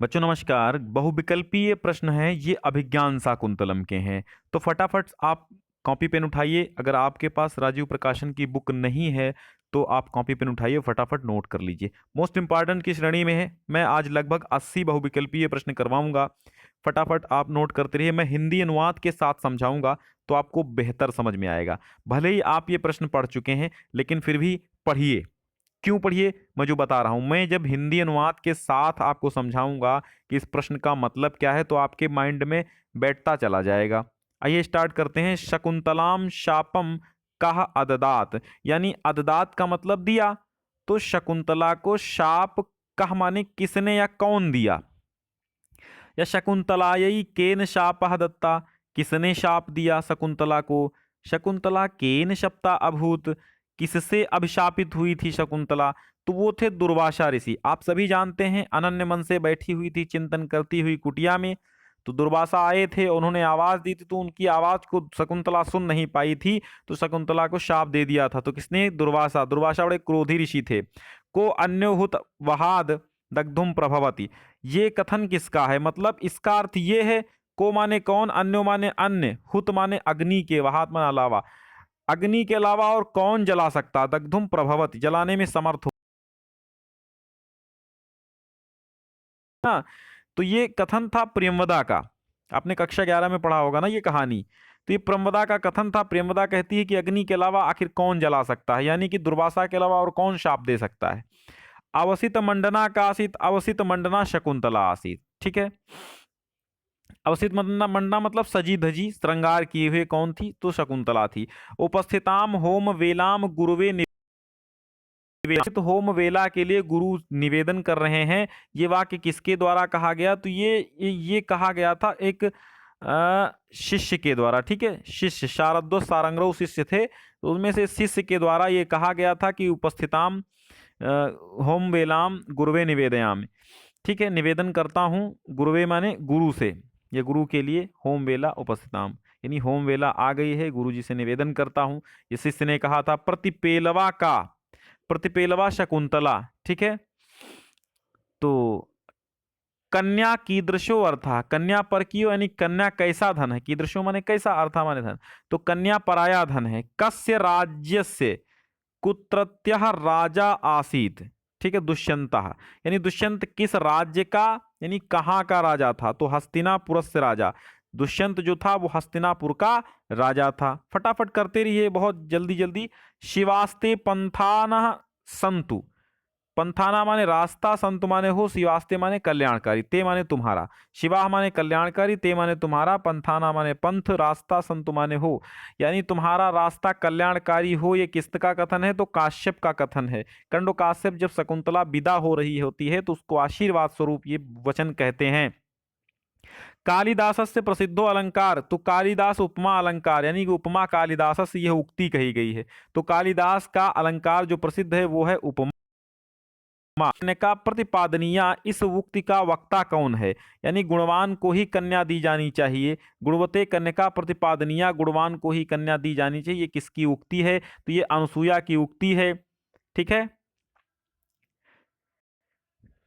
बच्चों नमस्कार। बहुविकल्पीय प्रश्न है, ये अभिज्ञान शाकुंतलम के हैं। तो फटाफट आप कॉपी पेन उठाइए। अगर आपके पास राजीव प्रकाशन की बुक नहीं है तो आप कॉपी पेन उठाइए, फटाफट नोट कर लीजिए। मोस्ट इंपॉर्टेंट की श्रेणी में है। मैं आज लगभग 80 बहुविकल्पीय प्रश्न करवाऊंगा। फटाफट आप नोट करते रहिए। मैं हिंदी अनुवाद के साथ समझाऊंगा तो आपको बेहतर समझ में आएगा। भले ही आप ये प्रश्न पढ़ चुके हैं लेकिन फिर भी पढ़िए। क्यों पढ़िए, मैं जो बता रहा हूं, मैं जब हिंदी अनुवाद के साथ आपको समझाऊंगा कि इस प्रश्न का मतलब क्या है तो आपके माइंड में बैठता चला जाएगा। आइए स्टार्ट करते हैं। शकुंतलाम शापम कह अददात, यानी अददात का मतलब दिया, तो शकुंतला को शाप कह माने किसने या कौन दिया। या शकुंतलायै केन शापः दत्ता, किसने शाप दिया शकुंतला को। शकुंतला केन शप्ता अभूत, किससे अभिशापित हुई थी शकुंतला। तो वो थे दुर्वासा ऋषि। आप सभी जानते हैं, अनन्य मन से बैठी हुई थी चिंतन करती हुई कुटिया में। तो दुर्वासा आए थे, उन्होंने आवाज दी थी, तो उनकी आवाज को शकुंतला सुन नहीं पाई थी, तो शकुंतला को शाप दे दिया था। तो किसने? दुर्वासा। दुर्वासा बड़े क्रोधी ऋषि थे। को अन्योहुत वहाद दग्धुम प्रभवती, ये कथन किसका है? मतलब इसका अर्थ ये है, को माने कौन, अन्यो माने अन्य, हुत माने अग्नि के, वहात माने अलावा। अग्नि के अलावा और कौन जला सकता? दग्धुम प्रभवती, जलाने में समर्थ हो ना। तो ये कथन था प्रियंवदा का। आपने कक्षा 11 में पढ़ा होगा ना ये कहानी। तो ये प्रियंवदा का कथन था। प्रियंवदा कहती है कि अग्नि के अलावा आखिर कौन जला सकता है, यानी कि दुर्वासा के अलावा और कौन शाप दे सकता है। अवसित मंडना का आसित, अवसित मंडना शकुंतला आसित। ठीक है। अवसित मंडना, मंडना मतलब सजी धजी श्रृंगार किए हुए कौन थी? तो शकुंतला थी। उपस्थिताम होम वेलाम गुरुवे निवेदित, होम वेला के लिए गुरु निवेदन कर रहे हैं। ये वाक्य किसके द्वारा कहा गया? तो ये कहा गया था एक शिष्य के द्वारा। ठीक है, शिष्य शारदो सारंगरो शिष्य थे, तो उनमें से शिष्य के द्वारा ये कहा गया था कि उपस्थिताम होम वेलाम गुरुवे निवेदयाम। ठीक है, निवेदन करता हूँ गुरुवे माने गुरु से, ये गुरु के लिए होम वेला उपस्थिताम, यानी होम वेला आ गई है, गुरु जी से निवेदन करता हूँ। ये शिष्य ने कहा था। प्रतिपेलवा का, प्रतिपेलवा शकुंतला। ठीक है। तो कन्या कीदृशो अर्था, कन्या पर की यानी कन्या कैसा धन है। कीदृशो माने कैसा, अर्था माने धन। तो कन्या पराया धन है। कस्य राज्यस्य कुत्रत्यः राजा आसीत। ठीक है, दुष्यंत, यानी दुष्यंत किस राज्य का, यानी कहाँ का राजा था? तो हस्तिनापुर से राजा। दुष्यंत जो था वो हस्तिनापुर का राजा था। फटाफट करते रहिए, बहुत जल्दी जल्दी। शिवास्ते पंथान संतु, पंथाना माने रास्ता, संत माने हो, शिवास्ते माने कल्याणकारी, ते माने तुम्हारा। शिवा माने कल्याणकारी, ते माने तुम्हारा, पंथाना माने पंथ, रास्ता, संत माने हो, यानी तुम्हारा रास्ता कल्याणकारी हो। ये किसका कथन है? तो काश्यप का कथन है। कंडो काश्यप जब शकुंतला विदा हो रही होती है तो उसको आशीर्वाद स्वरूप ये वचन कहते हैं। कालिदास से प्रसिद्धो अलंकार, तो कालिदास उपमा अलंकार, यानी कि उपमा कालिदास से यह उक्ति कही गई है। तो कालिदास का अलंकार जो प्रसिद्ध है वो है उपमा। कन्या का प्रतिपादनीय, इस उक्ति का वक्ता कौन है? यानी गुणवान को ही कन्या दी जानी चाहिए। गुणवते कन्या का प्रतिपादनीय, गुणवान को ही कन्या दी जानी चाहिए। ये किसकी उक्ति है? तो ये अनुसूया की उक्ति है। ठीक है।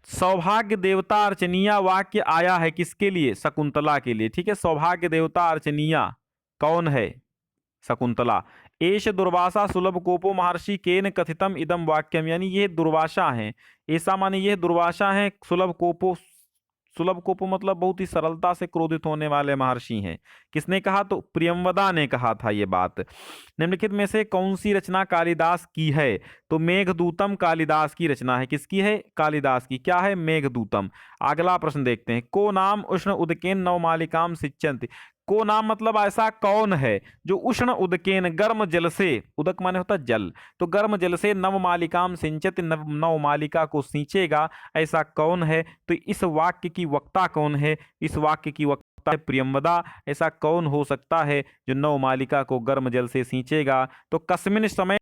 सौभाग्य देवता अर्चनीय वाक्य आया है किसके लिए? शकुंतला के लिए। ठीक है, सौभाग्य देवता अर्चनीय कौन है? शकुंतला। एष दुर्वासा सुलभ कोपो महर्षि केन कथितम इदम वाक्यम, यानी ये दुर्वासा हैं। ऐसा माने ये दुर्वासा हैं। सुलभ कोपो, सुलभ कोपो मतलब बहुत ही सरलता से क्रोधित होने वाले महर्षि हैं। किसने कहा? तो प्रियंवदा ने कहा था ये बात। निम्नलिखित में से कौन सी रचना कालिदास की है? तो मेघदूतम कालिदास की रचना है। किसकी है? कालिदास की। क्या है? मेघदूतम। अगला प्रश्न देखते हैं। को नाम उष्ण उदकेन नवमालिकाम सिंचन्ति, को नाम मतलब ऐसा कौन है जो उष्ण उदकेन, गर्म जल से, उदक माने होता जल, तो गर्म जल से नवमालिकाम सिंचत, नवमालिका को सींचेगा, ऐसा कौन है? तो इस वाक्य की वक्ता कौन है? इस वाक्य की वक्ता है प्रियंवदा। ऐसा कौन हो सकता है जो नवमालिका को गर्म जल से सींचेगा? तो कस्मिन समय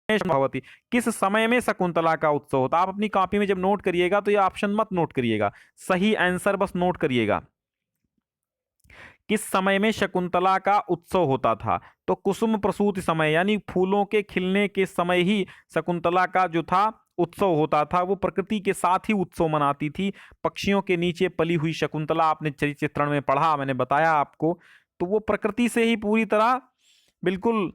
भवती, किस समय में शकुंतला का उत्सव होता? आप अपनी कॉपी में जब नोट करिएगा तो ये ऑप्शन मत नोट करिएगा, सही आंसर बस नोट करिएगा। किस समय में शकुंतला का उत्सव होता था? तो कुसुम प्रसूति समय, यानी फूलों के खिलने के समय ही शकुंतला का जो था उत्सव होता था वो प्रकृति के साथ ही उत्सव मनाती थी। पक्षियों के नीचे पली हुई शकुंतला आपने चित्रण में पढ़ा, मैंने बताया आपको, तो वो प्रकृति से ही पूरी तरह बिल्कुल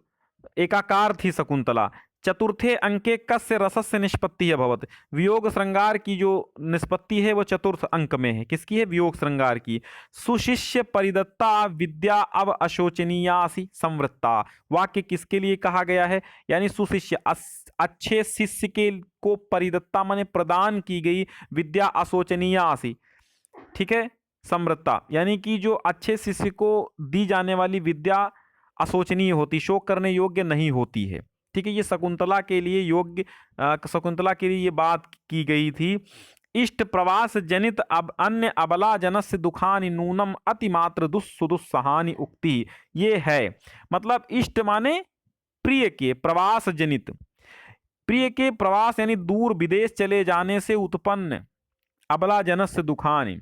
एकाकार थी शकुंतला। चतुर्थे अंके कस्य रसस्य निष्पत्ति है भवत, वियोग श्रृंगार की जो निष्पत्ति है वो चतुर्थ अंक में है। किसकी है? वियोग श्रृंगार की। सुशिष्य परिदत्ता विद्या अब अशोचनीयासी संवृत्ता, वाक्य किसके लिए कहा गया है? यानी सुशिष्य अच्छे शिष्य के को परिदत्ता माने प्रदान की गई विद्या अशोचनीयासी, ठीक है, समृत्ता, यानी कि जो अच्छे शिष्य को दी जाने वाली विद्या अशोचनीय होती, शोक करने योग्य नहीं होती है। ठीक है, ये शकुंतला के लिए शकुंतला के लिए ये बात की गई थी। इष्ट प्रवास जनित अब अन्य अबला जनस्य दुखानि नूनम अतिमात्र दुस्सुदुस्सहानि उक्ति, ये है मतलब इष्ट माने प्रिय के, प्रवास जनित, प्रिय के प्रवास यानी दूर विदेश चले जाने से उत्पन्न अबला जनस्य दुखानि,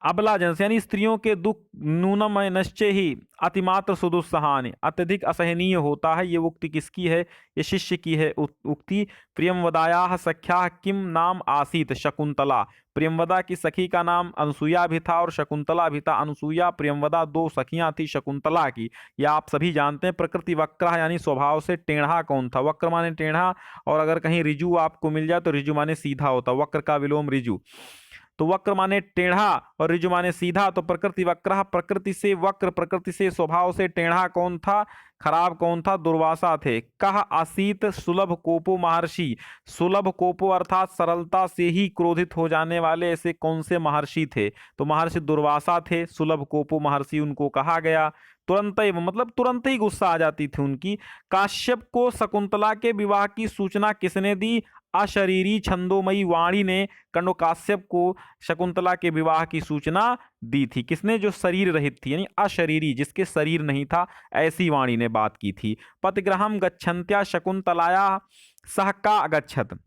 अबला जन यानी स्त्रियों के दुख नूनम नश्चय ही अतिमात्र सुदुस्सहानि, अत्यधिक असहनीय होता है। ये उक्ति किसकी है? ये शिष्य की है उक्ति। प्रियंवदायाः सख्याः किम नाम आसीत शकुंतला, प्रियंवदा की सखी का नाम अनुसुईया भी था और शकुंतला भी था। अनुसुईया प्रियंवदा दो सखियां थी शकुंतला की। यह आप सभी जानते हैं। प्रकृति वक्र यानी स्वभाव से टेढ़ा कौन था? वक्र माने टेढ़ा, और अगर कहीं रिजु आपको मिल जाए तो रिजु माने सीधा होता, वक्र का विलोम रिजु। तो वक्र माने टेढ़ा और ऋजु माने सीधा, तो प्रकृति वक्रः, प्रकृति से वक्र, प्रकृति से स्वभाव से टेढ़ा कौन था? खराब कौन था? दुर्वासा थे। कह आसीत सुलभ कोपो महर्षि, सुलभ कोपो अर्थात सरलता से ही क्रोधित हो जाने वाले ऐसे कौन से महर्षि थे? तो महर्षि दुर्वासा थे। सुलभ कोपो महर्षि उनको कहा गया। तुरंत ही मतलब तुरंत ही गुस्सा आ जाती थी उनकी। काश्यप को शकुंतला के विवाह की सूचना किसने दी? अशरीरी छंदोमयी वाणी ने कंडो काश्यप को शकुंतला के विवाह की सूचना दी थी। किसने? जो शरीर रहित थी, यानी अशरीरी, जिसके शरीर नहीं था, ऐसी वाणी ने बात की थी। पतिग्रहम गच्छन्त्या शकुंतलाया सह का अगच्छत,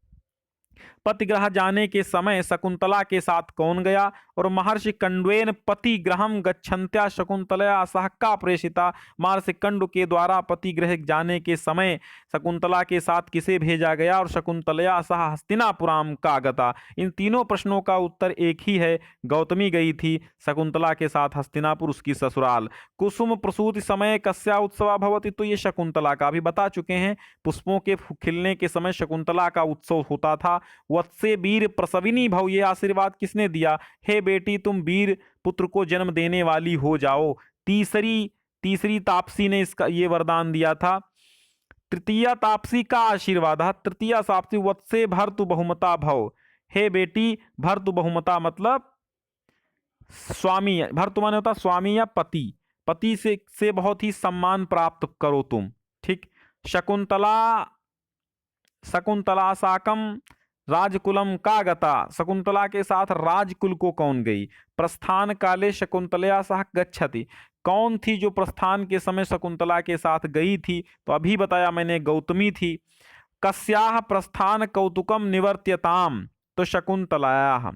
पतिग्रह जाने के समय शकुंतला के साथ कौन गया? और महर्षि कंडवेन पतिग्रहम गच्छन्त्या शकुंतलया सह का प्रेषिता, महर्षि कंडु के द्वारा पतिग्रह जाने के समय शकुंतला के साथ किसे भेजा गया? और शकुंतलया सह हस्तिनापुराम का गता। इन तीनों प्रश्नों का उत्तर एक ही है, गौतमी गई थी शकुंतला के साथ हस्तिनापुर, उसकी ससुराल। कुसुम प्रसूति समय कस्या उत्सव भवति, तो ये शकुंतला का भी बता चुके हैं। पुष्पों के खिलने के समय शकुंतला का उत्सव होता था। वत्से वीर प्रसविनी भव, ये आशीर्वाद किसने दिया? हे बेटी तुम वीर पुत्र को जन्म देने वाली हो जाओ। तीसरी तापसी ने इसका ये वरदान दिया था। तृतीय तापसी का आशीर्वाद, तृतीय तापसी वत्से भर्तु बहुमता भव, हे बेटी भर्तु बहुमता मतलब स्वामी, भर्तु माने होता स्वामी या पति, पति से बहुत ही सम्मान प्राप्त करो तुम। ठीक। शकुंतला साकम राजकुलम का गता, शकुंतला के साथ राजकुल को कौन गई? प्रस्थान काले शकुंतलया सह गच्छति, कौन थी जो प्रस्थान के समय शकुंतला के साथ गई थी? तो अभी बताया मैंने, गौतमी थी। कस्याह प्रस्थान कौतुकम निवर्त्यताम, तो शकुंतलायाः,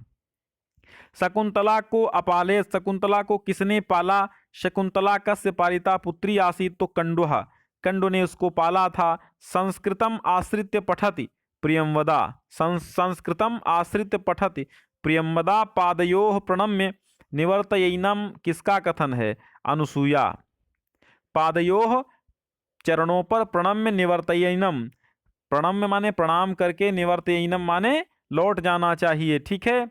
शकुंतला को अपाले, शकुंतला को किसने पाला? शकुंतला कस्य पालिता पुत्री आसीत, तो कंडुः, कंडु ने उसको पाला था। संस्कृतम आश्रित्य पठति प्रियंवदा, संस्कृतम आश्रित्य पठति प्रियंवदा पादयोः प्रणम्य निवर्तयिनम, किसका कथन है? अनुसूया। पादयोः चरणों पर प्रणम्य निवर्तयिनम, प्रणम्य माने प्रणाम करके, निवर्तयिनम माने लौट जाना चाहिए। ठीक है,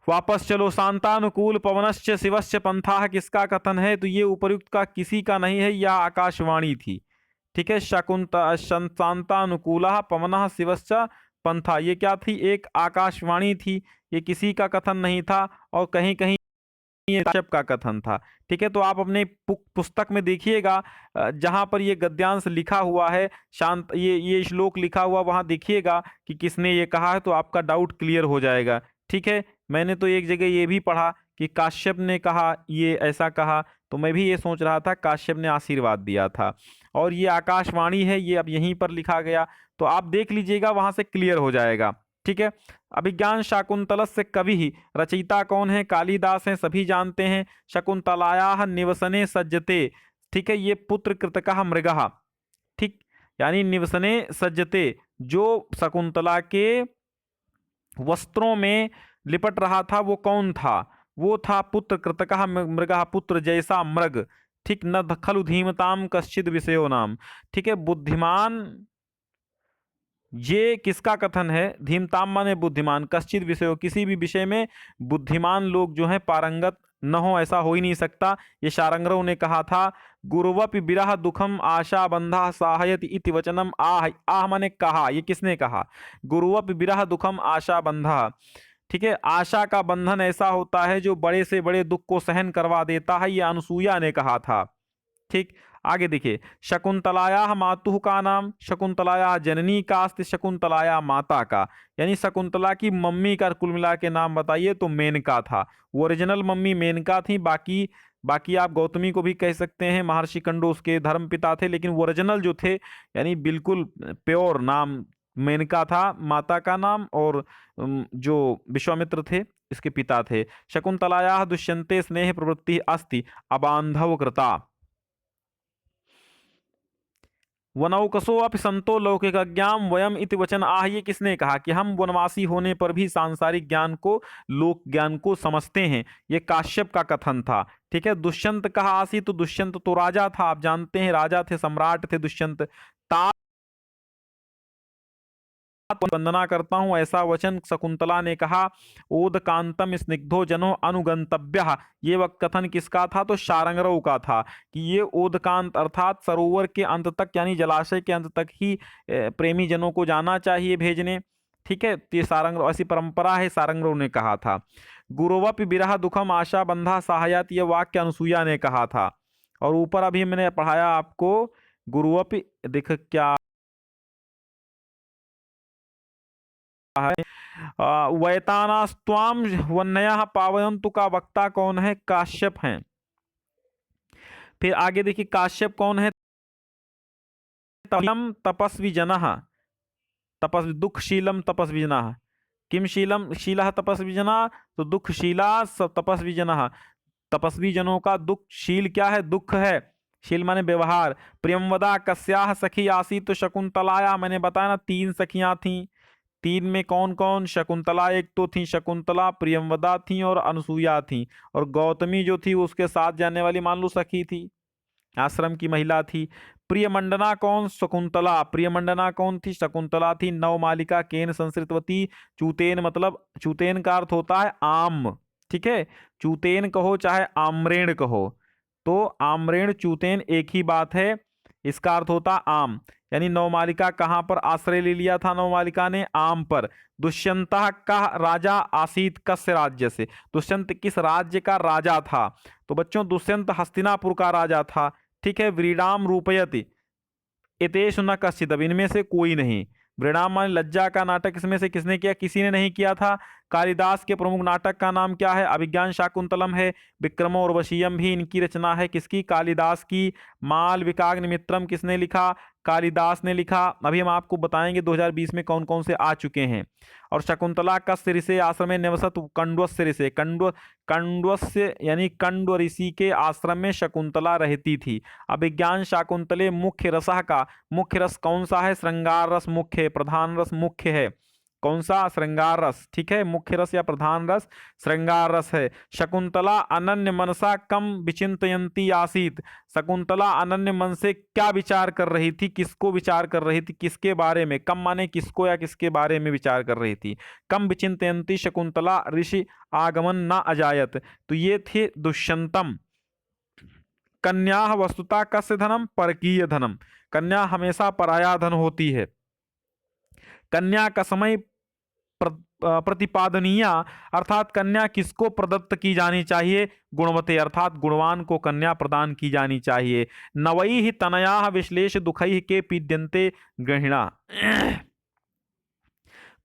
वापस चलो। शांतानुकूल पवनश्च शिवश्च पंथा, किसका कथन है? तो ये उपर्युक्त का किसी का नहीं है, यह आकाशवाणी थी। ठीक है, शांतानुकूला पवनः शिवश्च पंथा, ये क्या थी? एक आकाशवाणी थी, ये किसी का कथन नहीं था और कहीं कहीं ये काश्यप का कथन था। ठीक है, तो आप अपने पुस्तक में देखिएगा जहां पर ये गद्यांश लिखा हुआ है, शांत ये श्लोक लिखा हुआ, वहां देखिएगा कि किसने ये कहा है, तो आपका डाउट क्लियर हो जाएगा। ठीक है, मैंने तो एक जगह ये भी पढ़ा कि काश्यप ने कहा, ये ऐसा कहा, तो मैं भी ये सोच रहा था काश्यप ने आशीर्वाद दिया था, और ये आकाशवाणी है, ये अब यहीं पर लिखा गया, तो आप देख लीजिएगा, वहां से क्लियर हो जाएगा। ठीक है, अभिज्ञान शाकुंतल से कवि ही, रचयिता कौन है? कालिदास हैं, सभी जानते हैं। शकुंतलायाः निवसने सज्जते, ठीक है, ये पुत्र कृतकः मृगः, ठीक, यानी निवसने सज्जते, जो शकुंतला के वस्त्रों में लिपट रहा था वो कौन था? वो था पुत्र कृतकः मृगः, पुत्र जैसा मृग। ठीक, न खलु धीमताम कश्चिद विषयो नाम। ठीक है, बुद्धिमान, ये किसका कथन है? धीमताम माने बुद्धिमान, कश्चित विषय, किसी भी विषय में बुद्धिमान लोग जो है पारंगत न हो, ऐसा हो ही नहीं सकता। ये शारंगरव ने कहा था। गुरुवपि विरह दुखम आशा बंधा सहायति इति वचनम। आह, आह माने कहा, ये किसने कहा? गुरुवपि विरह दुखम आशा बंधा। ठीक है, आशा का बंधन ऐसा होता है जो बड़े से बड़े दुख को सहन करवा देता है, ये अनुसूया ने कहा था। ठीक, आगे देखिए, शकुंतलाया मातुः का नाम, शकुंतलाया जननी का अस्ति, शकुंतलाया माता का, यानी शकुंतला की मम्मी का कुल मिला के नाम बताइए, तो मेनका था। वो ओरिजिनल मम्मी मेनका थी, बाकी बाकी आप गौतमी को भी कह सकते हैं, महर्षि कंडो उसके धर्म पिता थे, लेकिन वो ओरिजिनल जो थे यानी बिल्कुल प्योर नाम मेनका था माता का नाम, और जो विश्वामित्र थे इसके पिता थे। शकुंतलाया दुष्यंते स्नेह प्रवृत्ति अस्ति अबांधव कृता। वनौकसो अपि संतो लौकिक ज्ञान वयम इति वचन आह, ये किसने कहा कि हम वनवासी होने पर भी सांसारिक ज्ञान को, लोक ज्ञान को समझते हैं? ये काश्यप का कथन था। ठीक है, दुष्यंत कहा आसी, तो दुष्यंत तो राजा था, आप जानते हैं राजा थे, सम्राट थे दुष्यंत। ता वंदना करता हूं, ऐसा वचन शकुंतला ने कहा। ओदकांतम स्निग्धो जनो अनुगंतव्य, ये वक्त कथन किसका था? तो शारंगरव का था कि ये ओदकांत अर्थात सरोवर के अंत तक, यानी जलाशय के अंत तक ही प्रेमी जनों को जाना चाहिए भेजने। ठीक है, तो ये सारंग, ऐसी परंपरा है, सारंगरव ने कहा था। गुरुवपि विरह दुखम आशा बंधा सहायत, ये वाक्य अनुसूया ने कहा था। और ऊपर अभी मैंने पढ़ाया आपको, गुरुवपि, देख क्या है, वैतानास्त्वाम वन्नया पावयंतु का वक्ता कौन है? काश्यप हैं। फिर आगे देखिए काश्यप कौन है? तपस्वी जनः, तपस्वी, दुःखशीलम तपस्वी जनः। किम शीलम, शीलः तपस्वी जना, तो दुःखशीला तपस्वी जनः। तपस्वी जनों का दुःखशील क्या है? दुख है। शील माने व्यवहार। प्रियमवदा कस्याह सखी आसी, तो शकुंतलाया, मैंने बताया ना 3 सखियां थीं। 3 में कौन कौन? शकुंतला एक तो थी, शकुंतला, प्रियमवदा थी और अनुसूया थी। और गौतमी जो थी उसके साथ जाने वाली मान लो सखी थी, आश्रम की महिला थी। प्रियमंडना कौन? शकुंतला। प्रियमंडना कौन थी? शकुंतला थी। नवमालिका केन संसृतवती, चूतेन, मतलब चूतेन का अर्थ होता है आम। ठीक है, चूतेन कहो चाहे आम्रेण कहो, तो आम्रेण चूतेन एक ही बात है, इसका अर्थ होता आम। यानी नवमालिका कहां पर आश्रय ले लिया था? नवमालिका ने आम पर। दुष्यंत का राजा आसीत कस्य राज्य से, दुष्यंत किस राज्य का राजा था? तो बच्चों दुष्यंत हस्तिनापुर का राजा था। ठीक है, व्रीडाम रूपयति इतेषु न कश्चित्, अब इनमें से कोई नहीं। वृणाम मान लज्जा का नाटक इसमें से किसने किया? किसी ने नहीं किया था। कालिदास के प्रमुख नाटक का नाम क्या है? अभिज्ञान शाकुंतलम है। विक्रमो और वशीयम भी इनकी रचना है, किसकी? कालिदास की। मालविकाग्निमित्रम किसने लिखा? कालिदास ने लिखा। अभी हम आपको बताएंगे 2020 में कौन कौन से आ चुके हैं। और शकुंतला का ऋषि आश्रम में निवसत कंडवस्य ऋषि, कंडवस्य यानी कंडव ऋषि के आश्रम में शकुंतला रहती थी। अभिज्ञान शाकुंतले मुख्य रसः का, मुख्य रस कौन सा है? श्रृंगार रस मुख्य है, प्रधान रस मुख्य है। कौन सा? श्रृंगार रस। ठीक है, मुख्य रस या प्रधान रस श्रृंगार रस है। शकुंतला अनन्य मनसा कम विचिंतयंती आसीत, शकुंतला अनन्य मन से क्या विचार कर रही थी? किसको विचार कर रही थी? किसके बारे में? कम माने किसको या किसके बारे में विचार कर रही थी? कम विचिंतयंती शकुंतला ऋषि आगमन न अजायत, तो ये थे दुष्यंतम। कन्या वस्तुता कस्य धनम? परकीय धनम। कन्या हमेशा पराया धन होती है। कन्या का समय प्रतिपादनीय, अर्थात कन्या किसको प्रदत्त की जानी चाहिए? गुणवते, अर्थात गुणवान को कन्या प्रदान की जानी चाहिए। नवई ही तनया विश्लेष दुखई के पीड्यन्ते गृहिणा,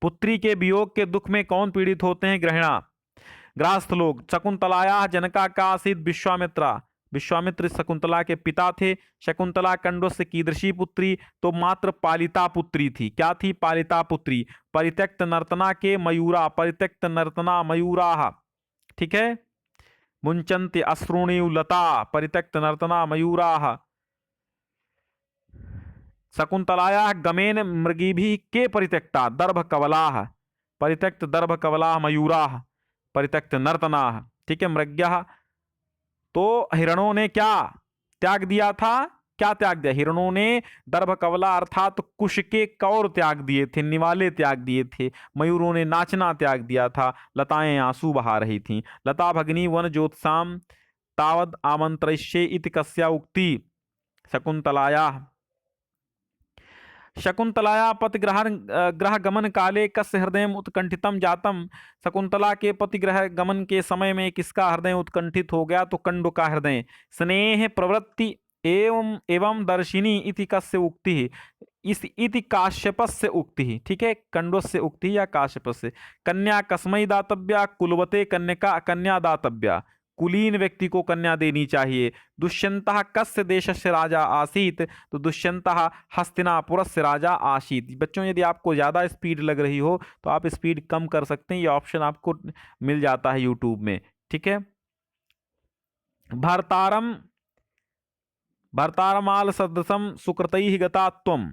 पुत्री के वियोग के दुख में कौन पीड़ित होते हैं? गृहिणा, गृहस्थ लोग। शकुंतलाया जनका का आसीत विश्वामित्रा, विश्वामित्र शकुंतला के पिता थे। शकुंतला कंडोस्य कीदृशी पुत्री? तो मात्र पालिता पुत्री थी। क्या थी? पालिता पुत्री। परित्यक्त नर्तना के मयूरा, परित्यक्त नर्तना मयूरा। ठीक है, मुंचन्ति अश्रुणिव लता, परित्यक्त नर्तना मयूरा। शकुंतलाया गमेन मृगीभिः के परित्यक्ता दर्भ कवलाः, परित्यक्त दर्भ कवलाः मयूराः, परित्यक्त नर्तनाः। ठीक है, मृग्यः। तो हिरणों ने क्या त्याग दिया था, क्या त्याग दिया? हिरणों ने दर्भ कवला अर्थात कुश के कौर त्याग दिए थे, निवाले त्याग दिए थे। मयूरों ने नाचना त्याग दिया था। लताएं आंसू बहा रही थीं। लता भगिनी वन ज्योत्साम तावद आमंत्रिष्ये इति कस्या उक्ति शकुंतलाया। शकुंतलाया पतिग्रह ग्रह गमन काले कस्य हृदय उत्कंठितम जातम। शकुंतला के पतिग्रह गमन के समय में किसका हृदय उत्कंठित हो गया? तो कंडु का हृदय। स्नेह प्रवृत्ति एवं एवं दर्शिनी इति कस्य उक्ति, इस इति काश्यपस्य उक्ति। ठीक है, कंडोस्य उक्ति या काश्यपस्य। कन्या कस्मै दातव्या, कुलवते कन्या कन्या दातव्या, कुलीन व्यक्ति को कन्या देनी चाहिए। दुष्यंतः कस्य देशस्य राजा आसीत, तो दुष्यंतः हस्तिनापुरस्य राजा आसीत। बच्चों यदि आपको ज़्यादा स्पीड लग रही हो तो आप स्पीड कम कर सकते हैं, ये ऑप्शन आपको मिल जाता है यूट्यूब में। ठीक है, भर्तारम भर्तारमाल सदृशम सुकृतैः गता त्वम।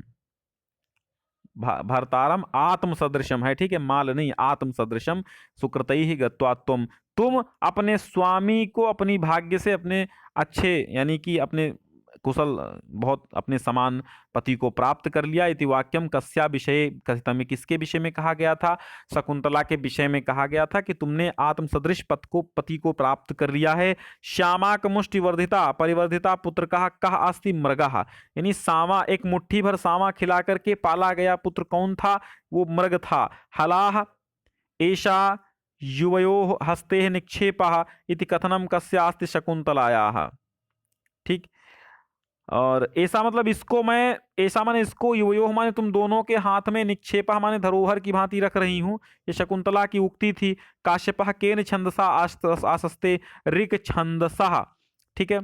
भर्तारम आत्म सदृशम है, ठीक है, माल नहीं, आत्म सदृशम सुकृतैः गत्वा त्वम। तुम अपने स्वामी को अपनी भाग्य से, अपने अच्छे यानी कि अपने कुशल, बहुत अपने समान पति को प्राप्त कर लिया। इति वाक्यम कस्या विषय कथितम, किसके विषय में कहा गया था? शकुंतला के विषय में कहा गया था कि तुमने आत्म सदृश पति को प्राप्त कर लिया है। श्यामाक मुष्टि वर्धिता परिवर्धिता पुत्र कह अस्ति मृगः, यानी सामा, एक मुट्ठी भर सामा खिला करके पाला गया पुत्र कौन था? वो मृग था। हलाह एषा युवयोः हस्ते निक्षेपः इति कथनम कस्यास्ति शकुंतलायाः। ठीक, और ऐसा मतलब इसको मैं, ऐसा माने इसको, युवयोः माने तुम दोनों के हाथ में, निक्षेपः माने धरोहर की भांति रख रही हूं। ये शकुंतला की उक्ति थी। काश्यपः केन छंदसा आसस्ते ऋक् छंदसः। ठीक है,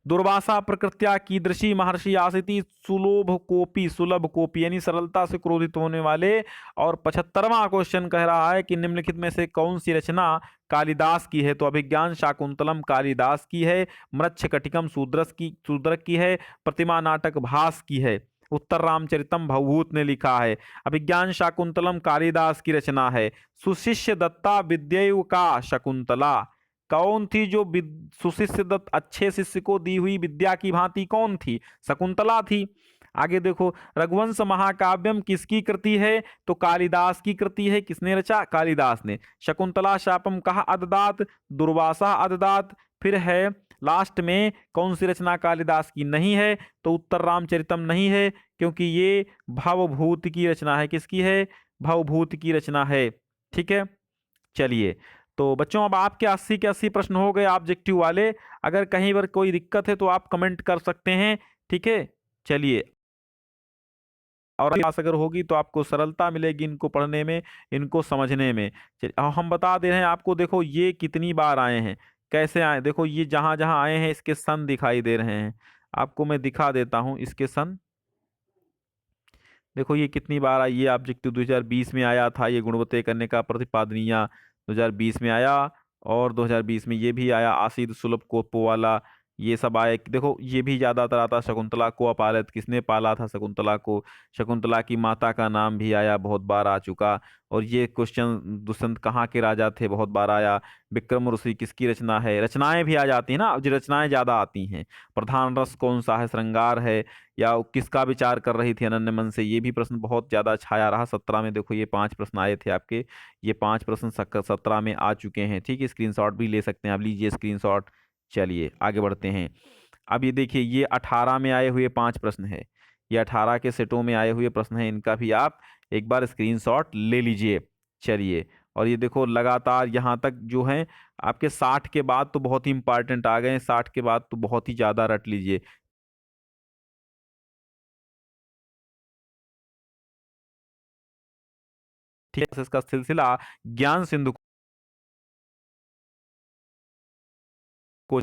दुर्वासा प्रकृत्या कीदृशी महर्षि आसिति सुलभ कोपी, सुलभ कोपी यानी सरलता से क्रोधित होने वाले। और 75वां क्वेश्चन कह रहा है कि निम्नलिखित में से कौन सी रचना कालिदास की है? तो अभिज्ञान शाकुंतलम कालिदास की है, मृच्छकटिकम शूद्रक की है, प्रतिमा नाटक भास की है, उत्तर रामचरितम भवभूत ने लिखा है। अभिज्ञान शाकुंतलम कालिदास की रचना है। सुशिष्य दत्ता विद्यैव का शकुंतला, कौन थी जो सुशिष्य दत्त अच्छे शिष्य को दी हुई विद्या की भांति कौन थी? शकुंतला थी। आगे देखो, रघुवंश महाकाव्यम किसकी कृति है? तो कालिदास की कृति है। किसने रचा? कालिदास ने। शकुंतला शापम कहा अददात? दुर्वासा अददात। फिर है लास्ट में कौन सी रचना कालिदास की नहीं है? तो उत्तर रामचरितम नहीं है, क्योंकि ये भवभूत की रचना है। किसकी है? भवभूत की रचना है। ठीक है, चलिए, तो बच्चों अब आपके 80 के 80 प्रश्न हो गए ऑब्जेक्टिव वाले। अगर कहीं पर कोई दिक्कत है तो आप कमेंट कर सकते हैं। ठीक है, चलिए, और क्लास अगर होगी तो आपको सरलता मिलेगी इनको पढ़ने में, इनको समझने में। चलिए, हम बता दे रहे हैं आपको, देखो ये कितनी बार आए हैं, कैसे आए। देखो ये जहां जहां आए हैं इसके सन दिखाई दे रहे हैं। आपको मैं दिखा देता हूं इसके सन। देखो ये कितनी बार आई। ये ऑब्जेक्टिव 2020 में आया था, ये गुणवत्ता करने का प्रतिपादनीय 2020 में आया। और 2020 में ये भी आया, आसिद सुलभ कोपो वाला, ये सब आए। देखो ये भी ज्यादातर आता। शकुंतला को अपालित, किसने पाला था शकुंतला को? शकुंतला की माता का नाम भी आया, बहुत बार आ चुका। और ये क्वेश्चन, दुष्यंत कहाँ के राजा थे, बहुत बार आया। विक्रम ऋषि किसकी रचना है? रचनाएं भी आ जाती हैं ना, जो रचनाएं ज्यादा आती हैं। प्रधान रस कौन सा है? श्रृंगार है। या किसका विचार कर रही थी अनन्य मन से? ये भी प्रश्न बहुत ज्यादा छाया रहा 17 में। देखो ये 5 प्रश्न आए थे आपके, ये 5 प्रश्न 17 में आ चुके हैं। ठीक है, स्क्रीनशॉट भी ले सकते हैं आप, लीजिए स्क्रीनशॉट। चलिए आगे बढ़ते हैं। अब ये देखिए, ये 18 में आए हुए 5 प्रश्न है, ये 18 के सेटों में आए हुए प्रश्न हैं, इनका भी आप एक बार स्क्रीनशॉट ले लीजिए। चलिए, और ये देखो लगातार यहाँ तक जो है आपके 60 के बाद तो बहुत ही इंपॉर्टेंट आ गए हैं, 60 के बाद तो बहुत ही ज्यादा रट लीजिए। ठीक है, इसका सिलसिला ज्ञान सिंधु को